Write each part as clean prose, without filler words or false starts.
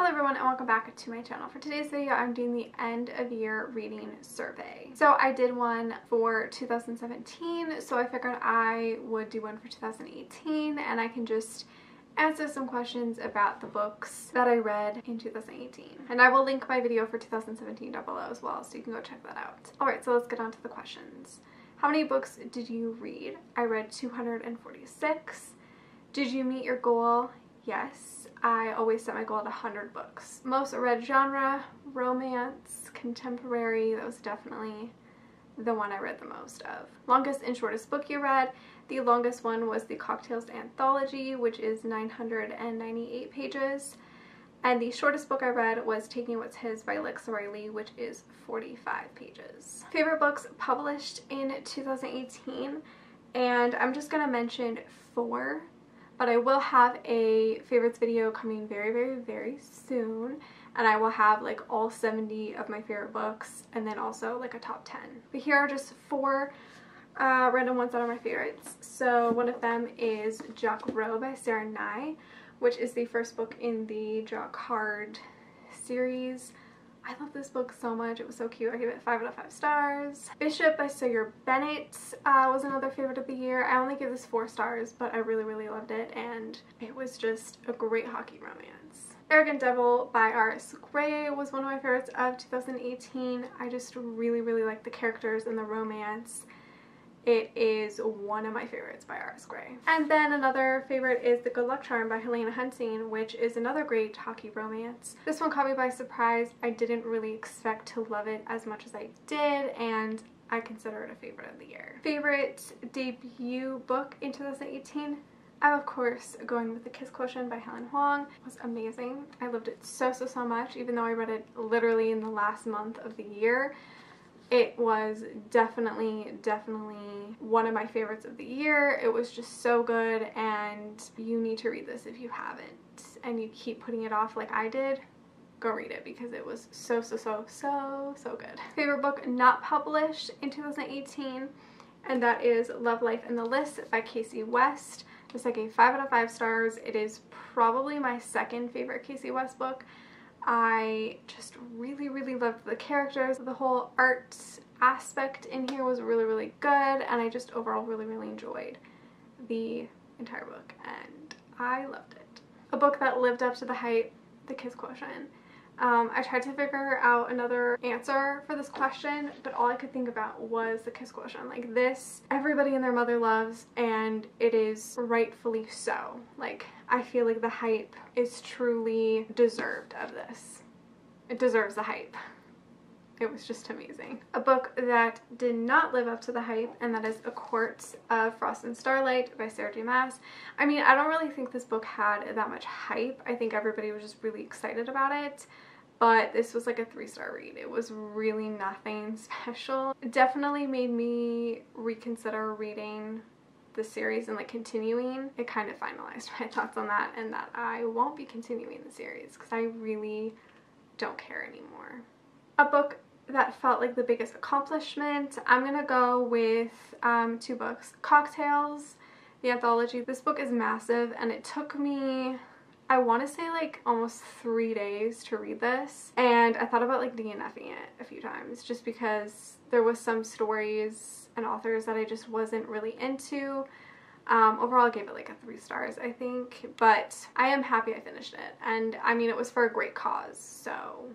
Hello everyone and welcome back to my channel. For today's video I'm doing the end of year reading survey. So I did one for 2017, so I figured I would do one for 2018 and I can just answer some questions about the books that I read in 2018. And I will link my video for 2017 down below as well, so you can go check that out. Alright, so let's get on to the questions. How many books did you read? I read 246. Did you meet your goal? Yes. I always set my goal at 100 books. Most read genre, romance, contemporary. That was definitely the one I read the most of. Longest and shortest book you read. The longest one was the Cocktails Anthology, which is 998 pages. And the shortest book I read was Taking What's His by Lex Riley, which is 45 pages. Favorite books published in 2018. And I'm just going to mention 4. But I will have a favorites video coming very soon, and I will have like all 70 of my favorite books and then also like a top 10. But here are just 4 random ones that are my favorites. So one of them is Jock Row by Sarah Nye, which is the first book in the Jock Hard series. I love this book so much. It was so cute. I gave it 5 out of 5 stars. Bishop by Sawyer Bennett was another favorite of the year. I only gave this 4 stars, but I really loved it, and it was just a great hockey romance. Arrogant Devil by R.S. Gray was one of my favorites of 2018. I just really liked the characters and the romance. It is one of my favorites by R.S. Gray. And then another favorite is The Good Luck Charm by Helena Hunting, which is another great hockey romance. This one caught me by surprise. I didn't really expect to love it as much as I did, and I consider it a favorite of the year. Favorite debut book in 2018? I'm of course going with The Kiss Quotient by Helen Huang. It was amazing. I loved it so much, even though I read it literally in the last month of the year. It was definitely one of my favorites of the year. It was just so good, and you need to read this if you haven't and you keep putting it off like I did. Go read it because it was so good. Favorite book not published in 2018, and that is Love, Life, and the List by Casey West. This I gave 5 out of 5 stars. It is probably my second favorite Casey West book. I just really loved the characters. The whole art aspect in here was really good, and I just overall really enjoyed the entire book, and I loved it. A book that lived up to the hype, The Kiss Quotient. I tried to figure out another answer for this question, but all I could think about was The Kiss Quotient. Like, this, everybody and their mother loves, and it is rightfully so. Like, I feel like the hype is truly deserved of this. It deserves the hype. It was just amazing. A book that did not live up to the hype, and that is A Court of Frost and Starlight by Sarah J. Maas. I mean, I don't really think this book had that much hype. I think everybody was just really excited about it, but this was like a 3-star read. It was really nothing special. It definitely made me reconsider reading the series and like continuing. It kind of finalized my thoughts on that, and that I won't be continuing the series because I really don't care anymore. A book that felt like the biggest accomplishment, I'm gonna go with 2 books. Cocktails, the anthology. This book is massive, and it took me, I want to say like almost 3 days to read this, and I thought about like DNFing it a few times just because there was some stories and authors that I just wasn't really into. Overall I gave it like a 3 stars, I think, but I am happy I finished it, and I mean, it was for a great cause, so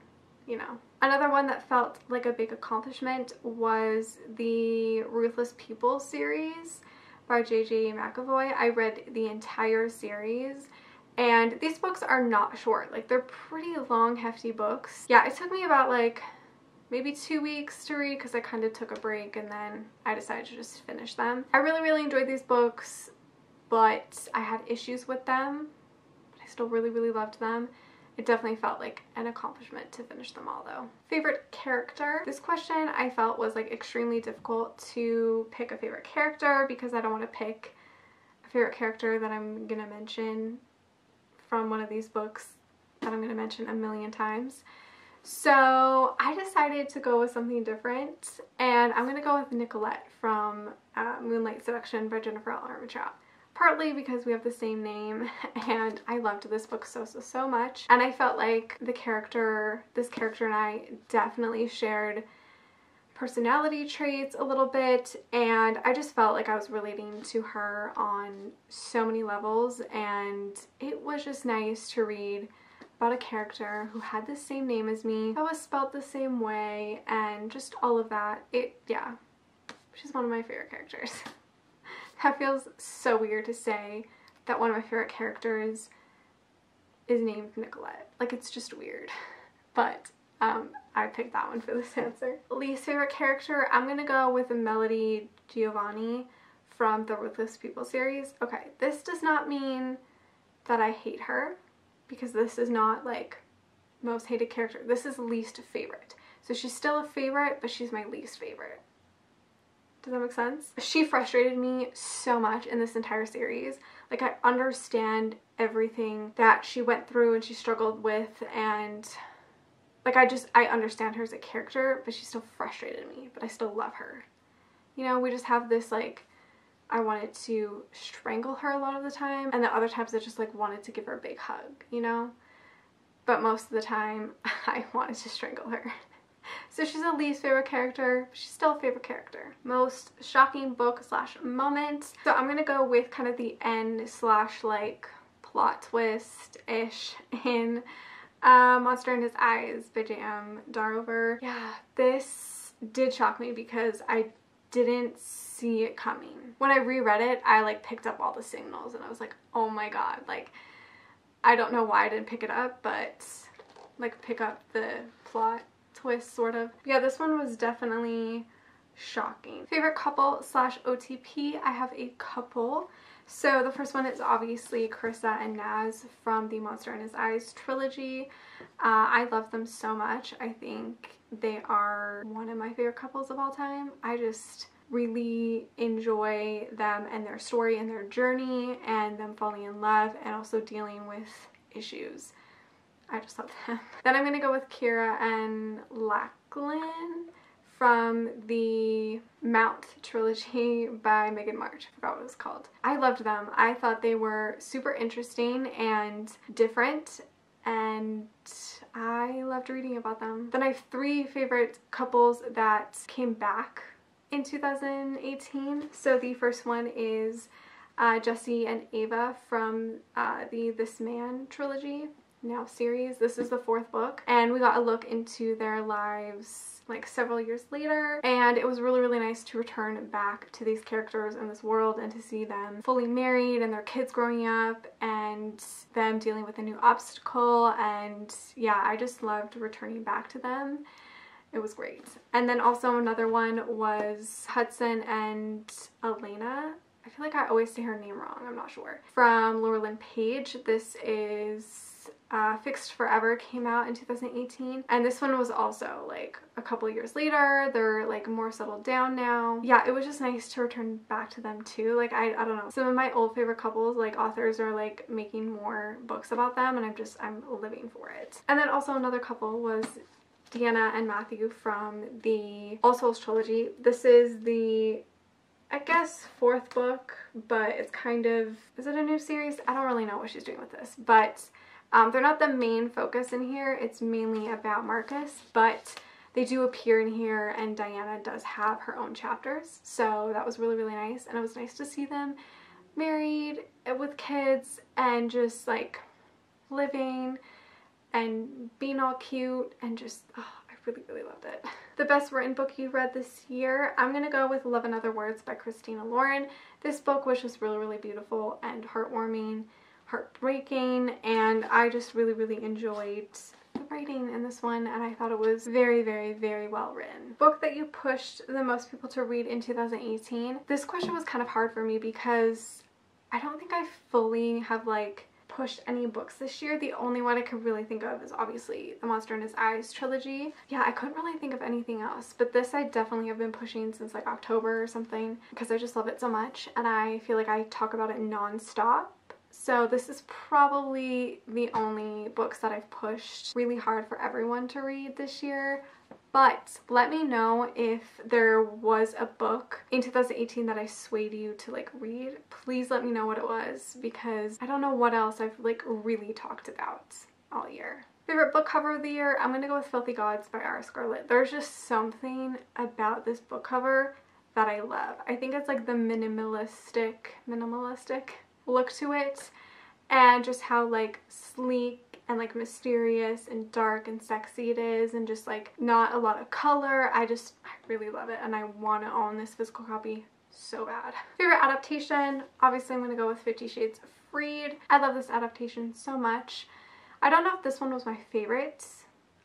you know. Another one that felt like a big accomplishment was the Ruthless People series by J.J. McAvoy. I read the entire series, and these books are not short. Like, they're pretty long, hefty books. Yeah, it took me about like maybe 2 weeks to read because I kind of took a break, and then I decided to just finish them. I really enjoyed these books, but I had issues with them. But I still really loved them. It definitely felt like an accomplishment to finish them all though. Favorite character? This question I felt was like extremely difficult to pick a favorite character because I don't want to pick a favorite character that I'm gonna mention from one of these books that I'm gonna mention a million times. So I decided to go with something different, and I'm gonna go with Nicolette from Moonlight Seduction by Jennifer L. Armentrout. partly because we have the same name, and I loved this book so much. And I felt like this character and I definitely shared personality traits a little bit, and I just felt like I was relating to her on so many levels, and it was just nice to read about a character who had the same name as me, that was spelled the same way, and just all of that. Yeah, she's one of my favorite characters. That feels so weird to say that one of my favorite characters is named Nicolette. Like, it's just weird. But I picked that one for this answer. Least favorite character, I'm gonna go with Melody Giovanni from the Ruthless People series. Okay, this does not mean that I hate her, because this is not like most hated character. This is least favorite. So she's still a favorite, but she's my least favorite. Does that make sense? She frustrated me so much in this entire series. Like, I understand everything that she went through and she struggled with, and like, I understand her as a character, but she still frustrated me, but I still love her. You know, we just have this, like, I wanted to strangle her a lot of the time, and the other times I just like wanted to give her a big hug, you know? But most of the time I wanted to strangle her. So she's a least favorite character, but she's still a favorite character. Most shocking book / moment. So I'm gonna go with kind of the end / like plot twist-ish in Monster in His Eyes by J.M. Darrover. Yeah, this did shock me because I didn't see it coming. When I reread it, I like picked up all the signals and I was like, oh my god, like, I don't know why I didn't pick it up, but like pick up the plot twist sort of. Yeah, this one was definitely shocking. Favorite couple / OTP, I have a couple. So the first one is obviously Carissa and Naz from the Monster in His Eyes trilogy. I love them so much. I think they are one of my favorite couples of all time. I just really enjoy them and their story and their journey and them falling in love and also dealing with issues. I just love them. Then I'm gonna go with Kira and Lachlan from the Mount trilogy by Megan March. I forgot what it was called. I loved them. I thought they were super interesting and different, and I loved reading about them. Then I have 3 favorite couples that came back in 2018. So the first one is Jesse and Ava from the This Man trilogy, now series. This is the 4th book, and we got a look into their lives like several years later, and it was really nice to return back to these characters in this world and to see them fully married and their kids growing up and them dealing with a new obstacle. And yeah, I just loved returning back to them. It was great. And then also another one was Hudson and Elena. I feel like I always say her name wrong, I'm not sure. From Laura Lynn Page. This is Fixed Forever, came out in 2018, and this one was also like a couple years later. They're like more settled down now. Yeah, it was just nice to return back to them too. Like, I don't know, some of my old favorite couples, like authors, are like making more books about them, and I'm living for it. And then also another couple was Deanna and Matthew from the All Souls trilogy. This is the, I guess, 4th book, but it's kind of, is it a new series? I don't really know what she's doing with this, but they're not the main focus in here. It's mainly about Marcus, but they do appear in here, and Diana does have her own chapters. So that was really nice, and it was nice to see them married with kids and just like living and being all cute, and just, oh, I really loved it. The best written book you read this year, I'm gonna go with Love in Other Words by Christina Lauren. This book was just really beautiful and heartwarming, heartbreaking, and I just really enjoyed the writing in this one, and I thought it was very well written. Book that you pushed the most people to read in 2018. This question was kind of hard for me because I don't think I fully have like pushed any books this year. The only one I could really think of is obviously the Monster in His Eyes trilogy. Yeah, I couldn't really think of anything else, but this I definitely have been pushing since like October or something because I just love it so much, and I feel like I talk about it non-stop So this is probably the only books that I've pushed really hard for everyone to read this year. But let me know if there was a book in 2018 that I swayed you to like read. Please let me know what it was, because I don't know what else I've like really talked about all year. Favorite book cover of the year? I'm gonna go with Filthy Gods by Iris Scarlett. There's just something about this book cover that I love. I think it's like the minimalistic look to it, and just how like sleek and like mysterious and dark and sexy it is, and just like not a lot of color. I really love it, and I want to own this physical copy so bad. Favorite adaptation? Obviously I'm gonna go with 50 Shades of Freed. I love this adaptation so much. I don't know if this one was my favorite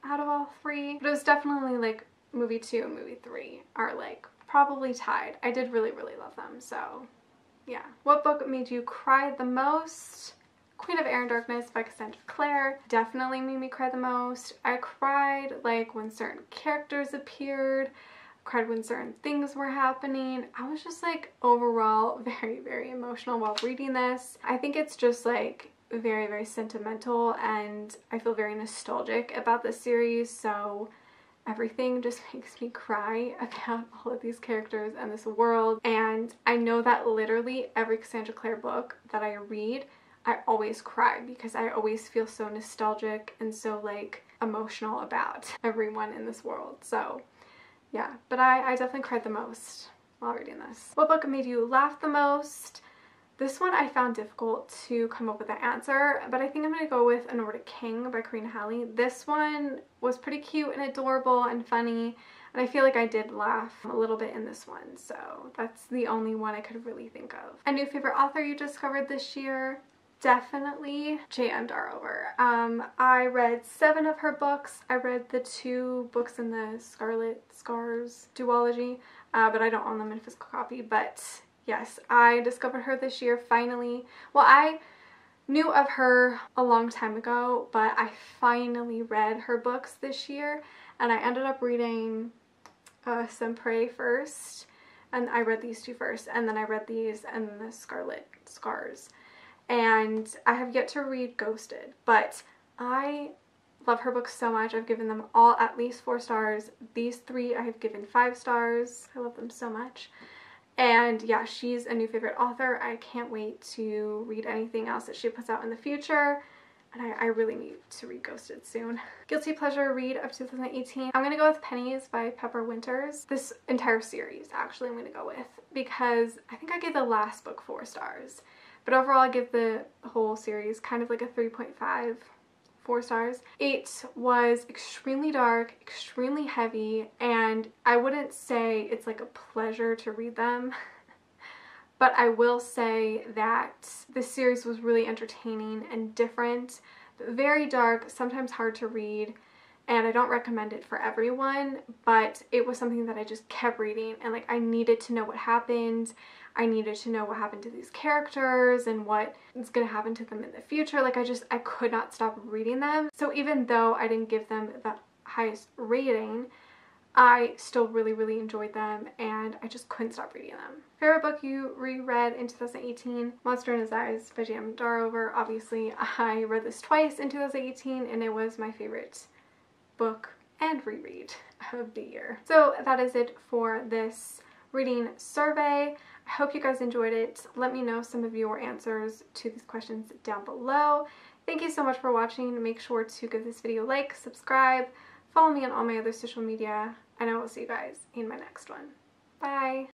out of all three, but it was definitely like movie 2 and movie 3 are like probably tied. I did really love them, so yeah. What book made you cry the most? Queen of Air and Darkness by Cassandra Clare definitely made me cry the most. I cried like when certain characters appeared, cried when certain things were happening. I was just like overall very emotional while reading this. I think it's just like very sentimental, and I feel very nostalgic about this series, so everything just makes me cry about all of these characters and this world. And I know that literally every Cassandra Clare book that I read, I always cry, because I always feel so nostalgic and so like emotional about everyone in this world. So yeah, but I definitely cried the most while reading this. What book made you laugh the most? This one I found difficult to come up with an answer, but I think I'm going to go with A Nordic King by Karina Halley. This one was pretty cute and adorable and funny, and I feel like I did laugh a little bit in this one, so that's the only one I could really think of. A new favorite author you discovered this year? Definitely J.M. Darrover. I read 7 of her books. I read the 2 books in the Scarlet Scars duology, but I don't own them in physical copy. But yes, I discovered her this year finally. Well, I knew of her a long time ago, but I finally read her books this year, and I ended up reading Sempre first, and I read these 2 first, and then I read these and the Scarlet Scars. And I have yet to read Ghosted, but I love her books so much. I've given them all at least 4 stars. These 3 I have given 5 stars. I love them so much. And yeah, she's a new favorite author. I can't wait to read anything else that she puts out in the future. And I really need to read Ghosted soon. Guilty pleasure read of 2018. I'm gonna go with Pennies by Pepper Winters. This entire series, actually, I'm gonna go with, because I think I gave the last book 4 stars. But overall, I give the whole series kind of like a 3.5, 4 stars. It was extremely dark, extremely heavy, and I wouldn't say it's like a pleasure to read them. But I will say that this series was really entertaining and different, very dark, sometimes hard to read, and I don't recommend it for everyone, but it was something that I just kept reading, and like I needed to know what happened. I needed to know what happened to these characters and what is going to happen to them in the future. Like I could not stop reading them. So even though I didn't give them the highest rating, I still really enjoyed them, and I just couldn't stop reading them. Favorite book you reread in 2018? Monster in His Eyes by J.M. Darrover. Obviously, I read this twice in 2018, and it was my favorite book and reread of the year. So that is it for this reading survey. I hope you guys enjoyed it. Let me know some of your answers to these questions down below. Thank you so much for watching. Make sure to give this video a like, subscribe, follow me on all my other social media, and I will see you guys in my next one. Bye!